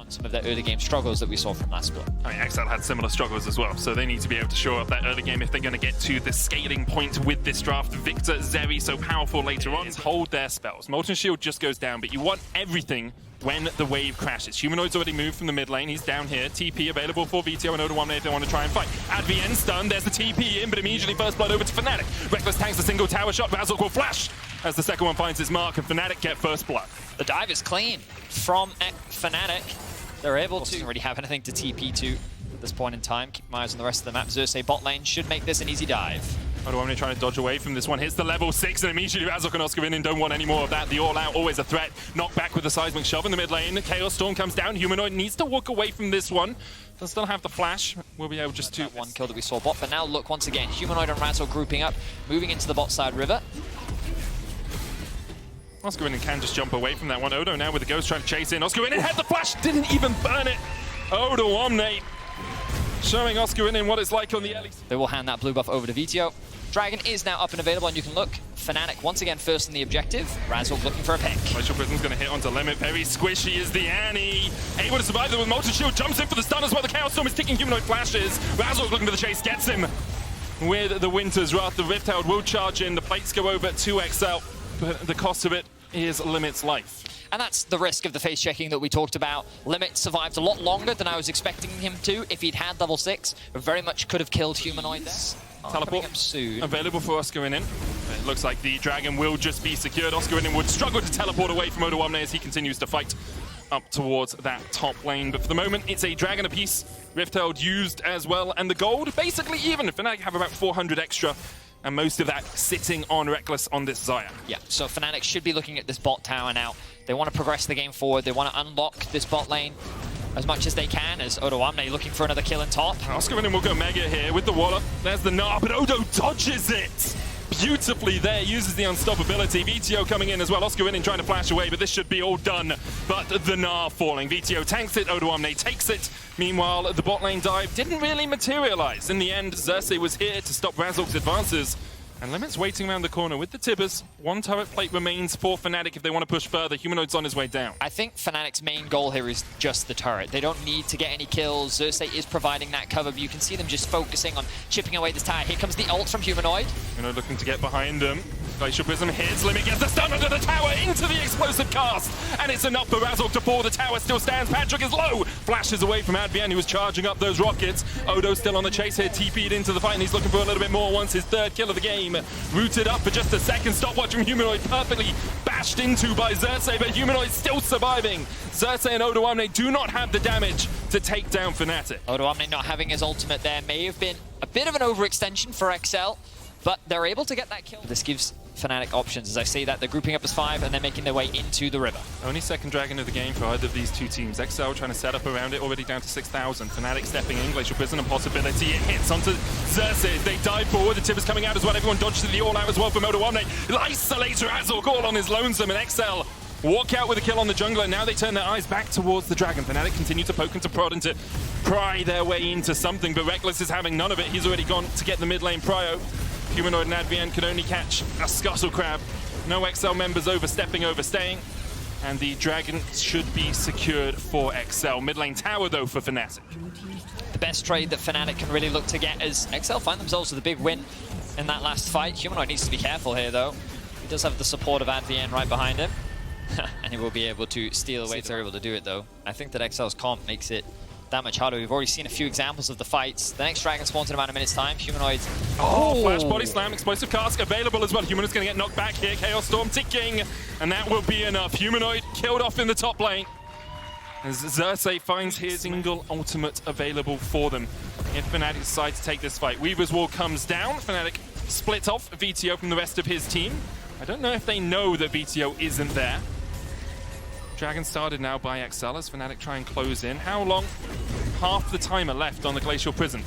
on some of their early game struggles that we saw from last split. I mean, Xayah had similar struggles as well, so they need to be able to show up that early game if they're going to get to the scaling point with this draft. Viktor, Zeri, so powerful later on. Hold their spells. Molten Shield just goes down, but you want everything when the wave crashes. Humanoid's already moved from the mid lane. He's down here. TP available for Vetheo and Odoamne if they want to try and fight. Advienne stunned. There's the TP in, but immediately first blood over to Fnatic. Rekkles tanks a single tower shot. Razork will flash as the second one finds his mark, and Fnatic get first blood. The dive is clean from Fnatic. They're able to already have anything to TP to at this point in time. Keep my eyes on the rest of the map. Xerxe bot lane should make this an easy dive. Odoamne trying to dodge away from this one. Hits the level 6, and immediately Razork and OScarinin don't want any more of that. The all-out, always a threat. Knock back with the seismic shove in the mid lane. Chaos Storm comes down. Humanoid needs to walk away from this one. Does still have the flash. We'll be able just to... One kill that we saw bot, but now look once again. Humanoid and Razork grouping up, moving into the bot side river. OScarinin can just jump away from that one. Odo now with the ghost trying to chase in. OScarinin had the flash, didn't even burn it. Odoamne showing OScarinin what it's like on the LEC. They will hand that blue buff over to Vetheo. Dragon is now up and available, and you can look. Fnatic once again first in the objective. Razork looking for a pick. Glacial Prism's going to hit onto Limit. Very squishy is the Annie. Able to survive there with Molten Shield. Jumps in for the stun as well. The Chaos Storm is ticking. Humanoid flashes. Razork looking for the chase. Gets him with the Winter's Wrath. The Rift Herald will charge in. The plates go over to XL. But the cost of it is Limit's life. And that's the risk of the face checking that we talked about. Limit survived a lot longer than I was expecting him to. If he'd had level 6, very much could have killed Humanoid there. Teleport up soon. Available for OScarinin. It looks like the Dragon will just be secured. OScarinin would struggle to teleport away from Odoamne as he continues to fight up towards that top lane. But for the moment, it's a Dragon apiece. Rift Herald used as well, and the gold basically even. Fnatic have about 400 extra, and most of that sitting on Rekkles on this Xayah. Yeah, so Fnatic should be looking at this bot tower now. They want to progress the game forward. They want to unlock this bot lane as much as they can, as Odoamne looking for another kill in top. OScarinin will go mega here with the wall up. There's the Gnar, but Odo dodges it beautifully there, uses the unstoppability. Vetheo coming in as well. OScarinin trying to flash away, but this should be all done. But the Gnar falling. Vetheo tanks it, Odoamne takes it. Meanwhile, the bot lane dive didn't really materialize. In the end, Xerxe was here to stop Razork's advances. And Limit's waiting around the corner with the Tibbers. One turret plate remains for Fnatic if they want to push further. Humanoid's on his way down. I think Fnatic's main goal here is just the turret. They don't need to get any kills. Xerxe is providing that cover, but you can see them just focusing on chipping away this tower. Here comes the ult from Humanoid. Humanoid looking to get behind them. Glacial Prism hits, Limit gets the stun under the tower into the explosive cast. And it's enough for Razork to fall. The tower still stands. Patrik is low. Flashes away from Advienne, who was charging up those rockets. Odo still on the chase here, TP'd into the fight, and he's looking for a little bit more once his third kill of the game. Rooted up for just a second. Stopwatch from Humanoid perfectly bashed into by Xerxe, but Humanoid still surviving. Xerxe and Odoamne do not have the damage to take down Fnatic. Odoamne not having his ultimate there may have been a bit of an overextension for XL, but they're able to get that kill. This gives Fnatic options. As I say that, they're grouping up as 5 and they're making their way into the river. Only second Dragon of the game for either of these two teams. XL trying to set up around it, already down to 6,000. Fnatic stepping in, Glacial Prism a possibility. It hits onto Xerxe. They dive forward, the Tibbers coming out as well. Everyone dodges the all-out as well from Odoamne. Isolates Razork all on his lonesome, and XL walk out with a kill on the jungler. Now they turn their eyes back towards the Dragon. Fnatic continue to poke and to prod and to pry their way into something, but Rekkles is having none of it. He's already gone to get the mid lane prio. Humanoid and Advienne can only catch a Scuttle Crab. No XL members overstepping, overstaying. And the Dragon should be secured for XL. Mid lane tower, though, for Fnatic. The best trade that Fnatic can really look to get is XL find themselves with a big win in that last fight. Humanoid needs to be careful here, though. He does have the support of Advienne right behind him. And he will be able to steal away if they're able to do it, though. I think that XL's comp makes it that much harder. We've already seen a few examples of the fights. The next Dragon spawns in about a minute's time. Humanoid. Oh, flash body slam, explosive cask available as well. Humanoid's going to get knocked back here. Chaos Storm ticking, and that will be enough. Humanoid killed off in the top lane. As Xerxe finds his single ultimate available for them. If Fnatic decide to take this fight, Weaver's Wall comes down. Fnatic split off Vetheo from the rest of his team. I don't know if they know that Vetheo isn't there. Dragon started now by XL as Fnatic try and close in. How long? Half the timer left on the Glacial Prism.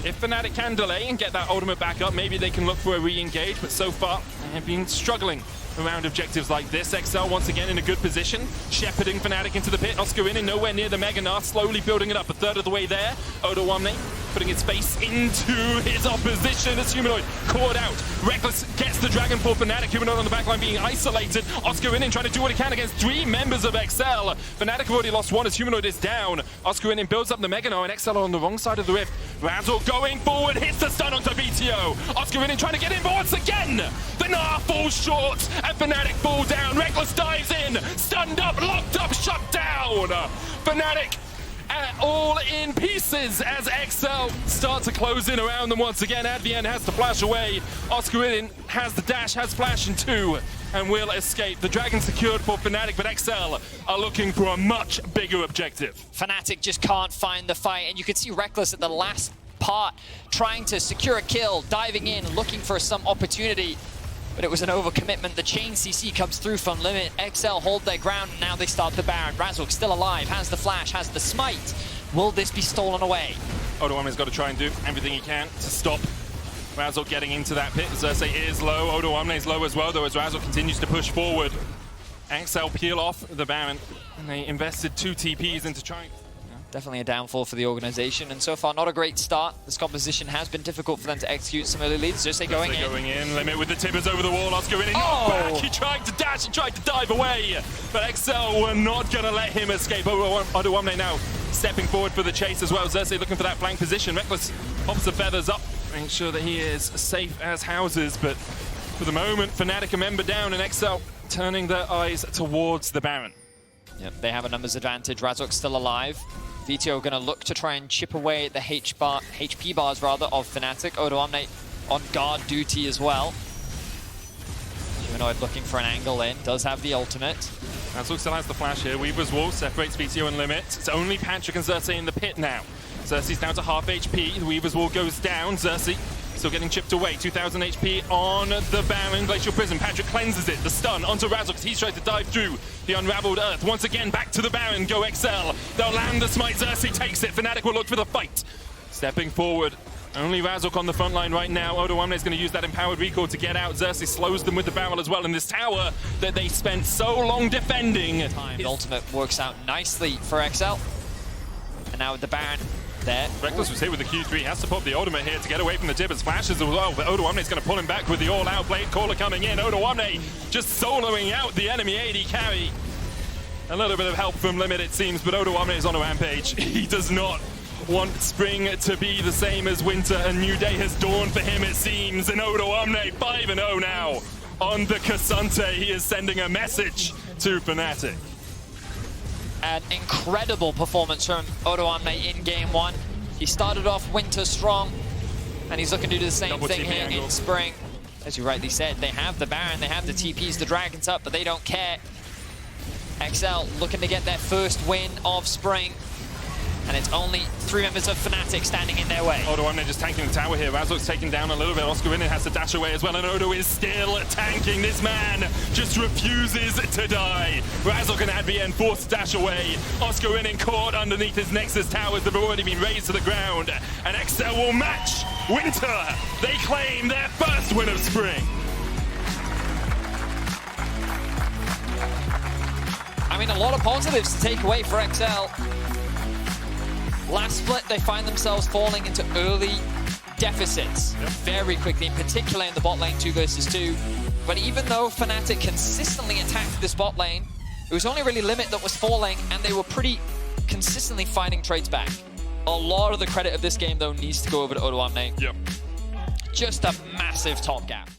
If Fnatic can delay and get that ultimate back up, maybe they can look for a re-engage, but so far they have been struggling around objectives like this. Xayah once again in a good position, shepherding Fnatic into the pit. OScarinin nowhere near the Mega Gnar, slowly building it up, a third of the way there. Odoamne putting its face into his opposition as Humanoid caught out. Rekkles gets the dragon for Fnatic. Humanoid on the backline being isolated. OScarinin trying to do what he can against 3 members of Xayah. Fnatic have already lost 1 as Humanoid is down. OScarinin builds up the Mega Gnar and Xayah on the wrong side of the rift. Razork going forward, hits the stun onto Vetheo. OScarinin trying to get in, but once again, the Gnar falls short and Fnatic fall down. Rekkles dives in, stunned up, locked up, shut down. Fnatic all in pieces as Xayah start to close in around them once again. Advienne has to flash away. OScarinin has the dash, has flash in 2, and will escape. The dragon secured for Fnatic, but Xayah are looking for a much bigger objective. Fnatic just can't find the fight, and you can see Rekkles at the last part trying to secure a kill, diving in, looking for some opportunity. But it was an overcommitment. The chain CC comes through from Limit. Xayah hold their ground, and now they start the Baron. Razork still alive, has the flash, has the smite. Will this be stolen away? Odoamne's got to try and do everything he can to stop Razork getting into that pit. Xerxe is low, Odoamne is low as well, though, as Razork continues to push forward. Xayah peel off the Baron, and they invested 2 TPs into trying. Definitely a downfall for the organization, and so far not a great start. This composition has been difficult for them to execute some early leads. Xerxe going in. Limit with the timbers over the wall. OScarinin back. He tried to dash, he tried to dive away, but Xayah were not going to let him escape. Odoamne now stepping forward for the chase as well. Xerxe looking for that flank position. Rekkles pops the feathers up, making sure that he is safe as houses, but for the moment, Fnatic a member down, and Xayah turning their eyes towards the Baron. Yep, they have a numbers advantage. Razork's still alive. Vetheo going to look to try and chip away at the HP bars rather of Fnatic. Odoamne on guard duty as well. Humanoid looking for an angle in, does have the ultimate. Razork still has the flash here. Weaver's Wall separates Vetheo and Limit. It's only Patrik and Xerxe in the pit now. Xerxe's down to half HP. The Weaver's Wall goes down. Xerxe still getting chipped away. 2,000 HP on the Baron. Glacial Prison. Patrik cleanses it. The stun onto Razork. He's trying to dive through the unraveled earth. Once again, back to the Baron. Go Xayah. They'll land the smite. Xerxe takes it. Fnatic will look for the fight. Stepping forward. Only Razork on the front line right now. Odoamne is going to use that empowered recall to get out. Xerxe slows them with the barrel as well. And this tower that they spent so long defending. The ultimate works out nicely for Xayah. And now with the Baron there. Rekkles was hit with the Q3, has to pop the ultimate here to get away from the tippers. Flashes as well, but Odoamne is going to pull him back with the all-out blade caller coming in. Odoamne just soloing out the enemy AD carry. A little bit of help from Limit it seems, but Odoamne is on a rampage. He does not want spring to be the same as winter. A new day has dawned for him it seems, and Odoamne 5-0 now on the Ksante. He is sending a message to Fnatic. An incredible performance from Odoamne in game 1. He started off winter strong, and he's looking to do the same thing here in spring. As you rightly said, they have the Baron, they have the TPs, the Dragons up, but they don't care. Xayah looking to get their first win of spring, and it's only 3 members of Fnatic standing in their way. Odoamne just tanking the tower here. Razork's taken down a little bit. OScarinin has to dash away as well, and Odo is still tanking. This man just refuses to die. Razork and Advienne forced to dash away. OScarinin caught underneath his Nexus towers that have already been razed to the ground, and Xayah will match winter. They claim their first win of spring. I mean, a lot of positives to take away for Xayah. Last split, they find themselves falling into early deficits very quickly, in particular in the bot lane 2 versus 2. But even though Fnatic consistently attacked this bot lane, it was only really Limit that was falling, and they were pretty consistently finding trades back. A lot of the credit of this game, though, needs to go over to Odoamne. Yep. Just a massive top gap.